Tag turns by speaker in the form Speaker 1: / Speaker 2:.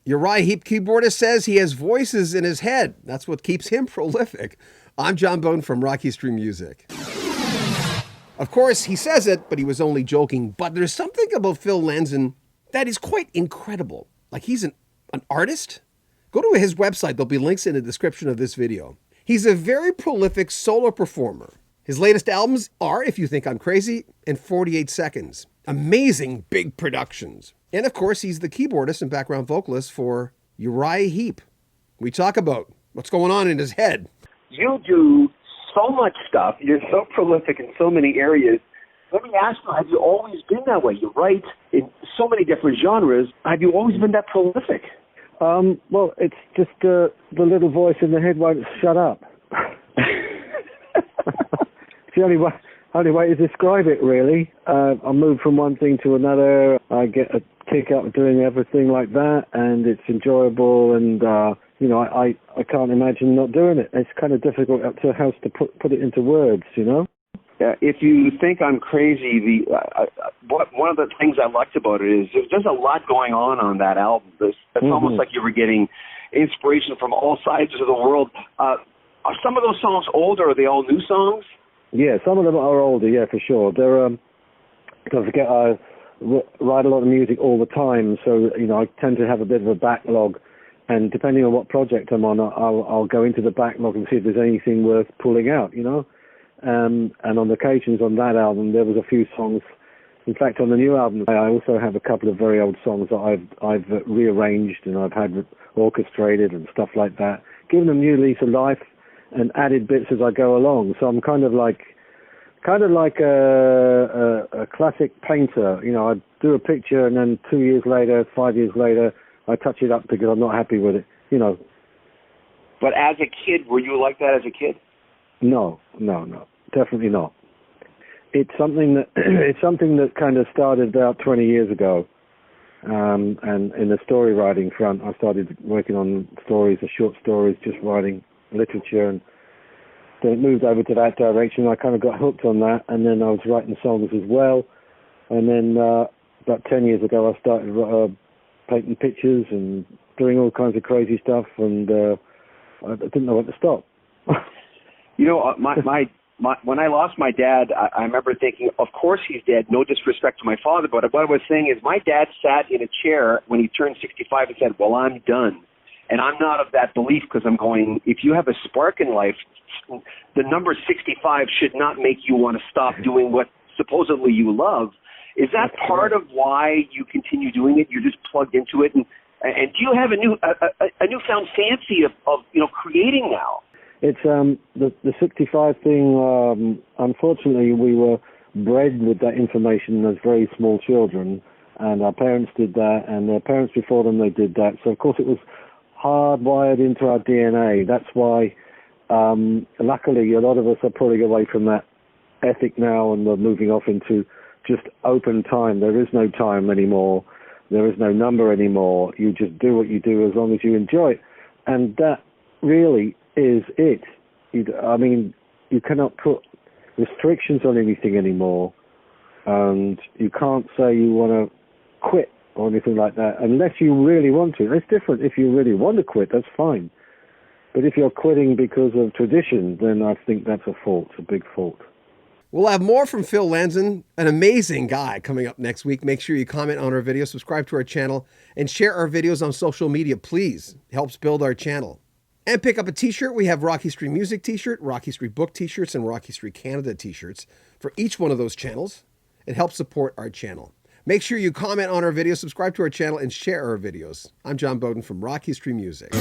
Speaker 1: Uriah Heep keyboardist says he has voices in his head. That's what keeps him prolific. I'm John Beaudin from Rocky Street Music. Of course, he says it, but he was only joking. But there's something about Phil Lanzon that is quite incredible. Like, he's an artist. Go to his website. There'll be links in the description of this video. He's a very prolific solo performer. His latest albums are If You Think I'm Crazy and 48 Seconds. Amazing big productions. And of course, he's the keyboardist and background vocalist for Uriah Heep. We talk about what's going on in his head.
Speaker 2: You do so much stuff. You're so prolific in so many areas. Let me ask you, have you always been that way? You write in so many different genres. Have you always been that prolific?
Speaker 3: Well, it's just the little voice in the head won't shut up. It's the only way to describe it, really. I move from one thing to another. I get a kick out of doing everything like that, and it's enjoyable, and I can't imagine not doing it. It's kind of difficult to put it into words, you know.
Speaker 2: If you think I'm crazy, one of the things I liked about it is there's a lot going on that album. It's almost like you were getting inspiration from all sides of the world. Are some of those songs old, or are they all new songs?
Speaker 3: Yeah, some of them are older, yeah, for sure. They're, don't forget, I write a lot of music all the time, so, I tend to have a bit of a backlog, and depending on what project I'm on, I'll go into the backlog and see if there's anything worth pulling out, And on occasions on that album, there was a few songs. In fact, on the new album, I also have a couple of very old songs that I've rearranged and I've had orchestrated and stuff like that, giving them new lease of life and added bits as I go along. So I'm kind of like a classic painter. I do a picture and then 2 years later, 5 years later, I touch it up because I'm not happy with it.
Speaker 2: But as a kid, were you like that as a kid?
Speaker 3: No, definitely not. It's something that kind of started about 20 years ago, and in the story writing front, I started working on stories, short stories, just writing literature, and then it moved over to that direction. I kind of got hooked on that, and then I was writing songs as well, and then about 10 years ago, I started painting pictures and doing all kinds of crazy stuff, and I didn't know when to stop.
Speaker 2: When I lost my dad, I remember thinking, of course he's dead, no disrespect to my father, but what I was saying is my dad sat in a chair when he turned 65 and said, well, I'm done. And I'm not of that belief because I'm going, if you have a spark in life, the number 65 should not make you want to stop doing what supposedly you love. Is that part of why you continue doing it? You're just plugged into it? And do you have a newfound fancy of creating now?
Speaker 3: It's the 65 thing. Unfortunately, we were bred with that information as very small children, and our parents did that, and their parents before them, they did that. So, of course, it was hardwired into our DNA. That's why, luckily, a lot of us are pulling away from that ethic now, and we're moving off into just open time. There is no time anymore. There is no number anymore. You just do what you do as long as you enjoy it. And that really is it. You cannot put restrictions on anything anymore, and you can't say you want to quit or anything like that unless you really want to. It's different. If you really want to quit, that's fine. But if you're quitting because of tradition, then I think that's a fault, a big fault.
Speaker 1: We'll have more from Phil Lanzon, an amazing guy, coming up next week. Make sure you comment on our video, subscribe to our channel, and share our videos on social media, please. It helps build our channel. And pick up a t-shirt. We have Rocky Street Music t-shirt, Rocky Street Book t-shirts, and Rocky Street Canada t-shirts for each one of those channels. It helps support our channel. Make sure you comment on our video, subscribe to our channel, and share our videos. I'm John Beaudin from Rocky Street Music.